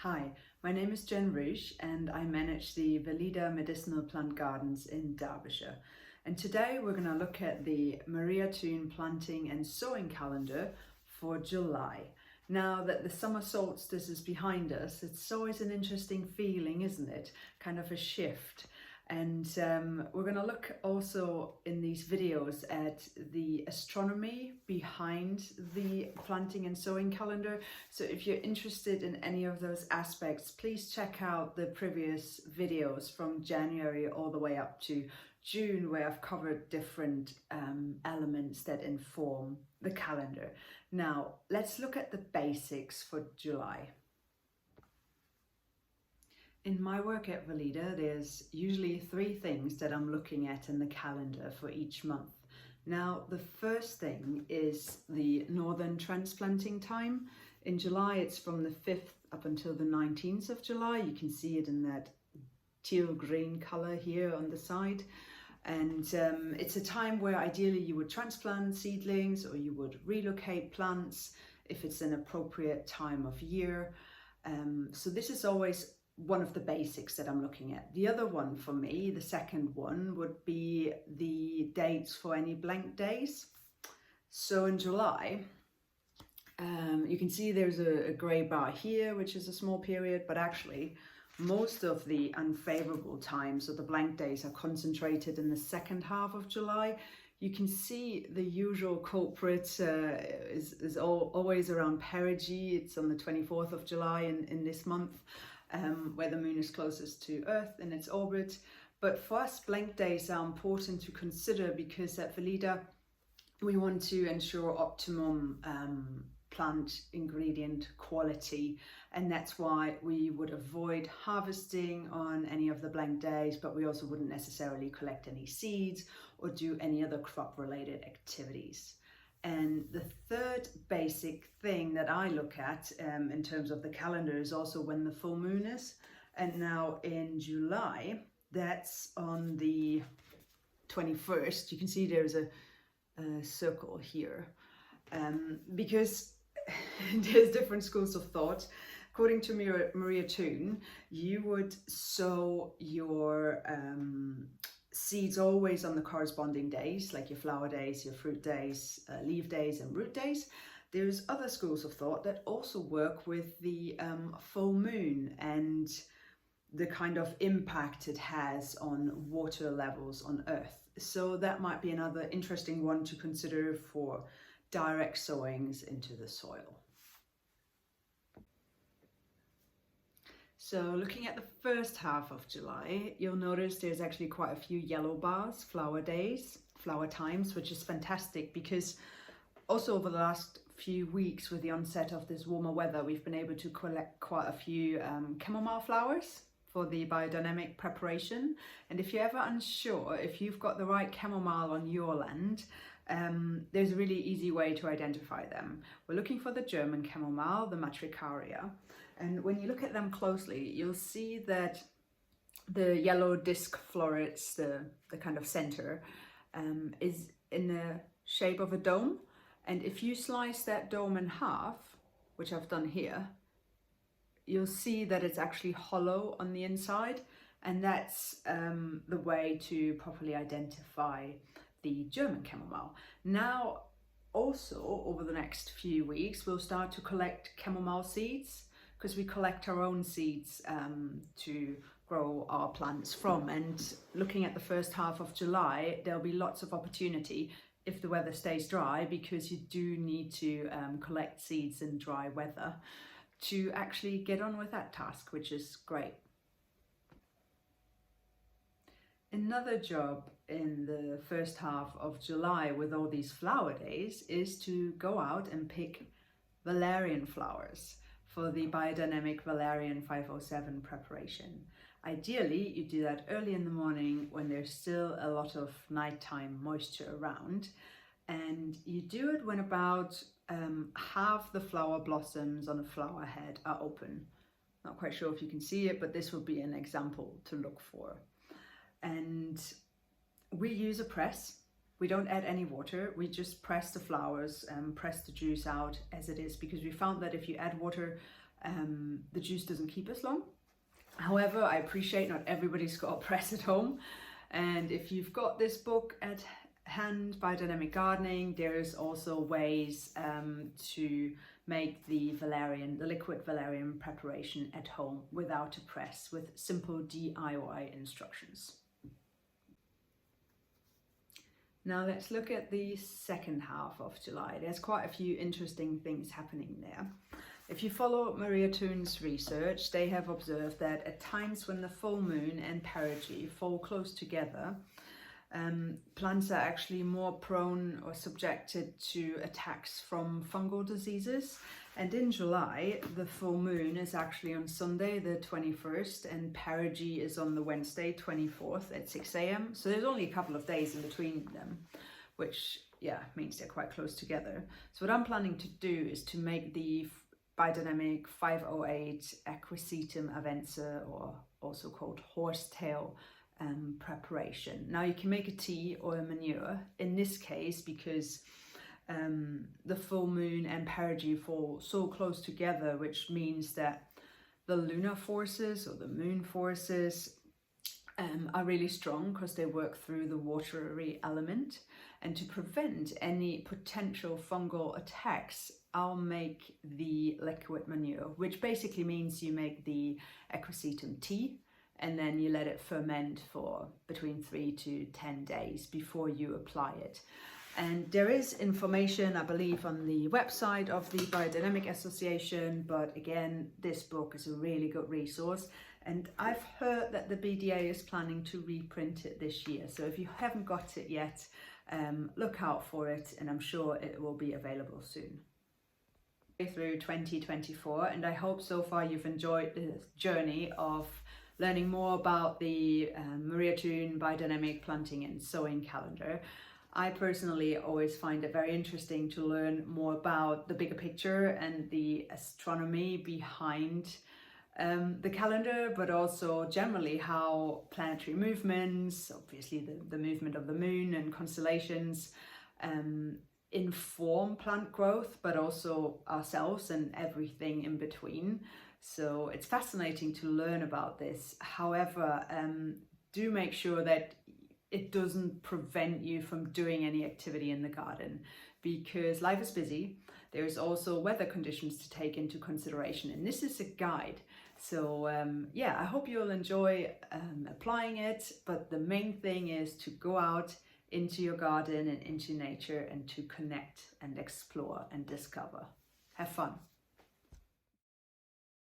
Hi, my name is Jen Ruge and I manage the Weleda Medicinal Plant Gardens in Derbyshire. And today we're going to look at the Maria Thun planting and sowing calendar for July. Now that the summer solstice is behind us, it's always an interesting feeling, isn't it? Kind of a shift. And we're going to look also in these videos at the astronomy behind the planting and sowing calendar. So if you're interested in any of those aspects, please check out the previous videos from January all the way up to June, where I've covered different elements that inform the calendar. Now, let's look at the basics for July. In my work at Weleda, there's usually three things that I'm looking at in the calendar for each month. Now, the first thing is the northern transplanting time. In July, it's from the 5th up until the 19th of July. You can see it in that teal green color here on the side. And it's a time where ideally you would transplant seedlings or you would relocate plants if it's an appropriate time of year. So this is always one of the basics that I'm looking at. The other one for me, the second one, would be the dates for any blank days. So in July, you can see there's a grey bar here, which is a small period, but actually most of the unfavorable times or the blank days are concentrated in the second half of July. You can see the usual culprit is always around perigee. It's on the 24th of July in this month. Where the moon is closest to Earth in its orbit. But for us, blank days are important to consider because at Weleda we want to ensure optimum plant ingredient quality, and that's why we would avoid harvesting on any of the blank days, but we also wouldn't necessarily collect any seeds or do any other crop related activities. And the third basic thing that I look at in terms of the calendar is also when the full moon is. And now in July, that's on the 21st. You can see there's a circle here because there's different schools of thought. According to Maria Thun, you would sow your seeds always on the corresponding days, like your flower days, your fruit days, leaf days and root days. There's other schools of thought that also work with the full moon and the kind of impact it has on water levels on Earth. So that might be another interesting one to consider for direct sowings into the soil. So looking at the first half of July, you'll notice there's actually quite a few yellow bars, flower days, flower times, which is fantastic because also over the last few weeks with the onset of this warmer weather, we've been able to collect quite a few chamomile flowers for the biodynamic preparation. And if you're ever unsure if you've got the right chamomile on your land, there's a really easy way to identify them. We're looking for the German chamomile, the Matricaria. And when you look at them closely, you'll see that the yellow disc florets, the kind of center, is in the shape of a dome. And if you slice that dome in half, which I've done here, you'll see that it's actually hollow on the inside. And that's the way to properly identify the German chamomile. Now, also over the next few weeks, we'll start to collect chamomile seeds, because we collect our own seeds to grow our plants from. And looking at the first half of July, there'll be lots of opportunity if the weather stays dry, because you do need to collect seeds in dry weather to actually get on with that task, which is great. Another job in the first half of July with all these flower days is to go out and pick valerian flowers for the Biodynamic Valarian 507 preparation. Ideally, you do that early in the morning when there's still a lot of nighttime moisture around, and you do it when about half the flower blossoms on a flower head are open. Not quite sure if you can see it, but this would be an example to look for. And we use a press. We don't add any water, we just press the flowers and press the juice out as it is, because we found that if you add water, the juice doesn't keep as long. However, I appreciate not everybody's got a press at home, and if you've got this book at hand, Biodynamic Gardening, there's also ways to make the liquid Valarian preparation at home without a press, with simple DIY instructions. Now let's look at the second half of July. There's quite a few interesting things happening there. If you follow Maria Thune's research, they have observed that at times when the full moon and perigee fall close together, plants are actually more prone or subjected to attacks from fungal diseases. And in July, the full moon is actually on Sunday, the 21st, and perigee is on the Wednesday, 24th at 6 a.m. So there's only a couple of days in between them, which, yeah, means they're quite close together. So what I'm planning to do is to make the Biodynamic 508 Equisetum Avensa, or also called Horsetail Preparation. Now you can make a tea or a manure. In this case, because the full moon and perigee fall so close together, which means that the lunar forces or the moon forces are really strong because they work through the watery element. And to prevent any potential fungal attacks, I'll make the liquid manure, which basically means you make the Equisetum tea and then you let it ferment for between 3 to 10 days before you apply it. And there is information, I believe, on the website of the Biodynamic Association, but again, this book is a really good resource. And I've heard that the BDA is planning to reprint it this year. So if you haven't got it yet, look out for it, and I'm sure it will be available soon. Through 2024, and I hope so far you've enjoyed the journey of learning more about the Maria Thune Biodynamic Planting and Sowing Calendar. I personally always find it very interesting to learn more about the bigger picture and the astronomy behind the calendar, but also generally how planetary movements, obviously the movement of the moon and constellations, inform plant growth, but also ourselves and everything in between. So it's fascinating to learn about this. However, do make sure that it doesn't prevent you from doing any activity in the garden, because life is busy. There's also weather conditions to take into consideration, and this is a guide. So yeah, I hope you'll enjoy applying it, but the main thing is to go out into your garden and into nature and to connect and explore and discover. Have fun.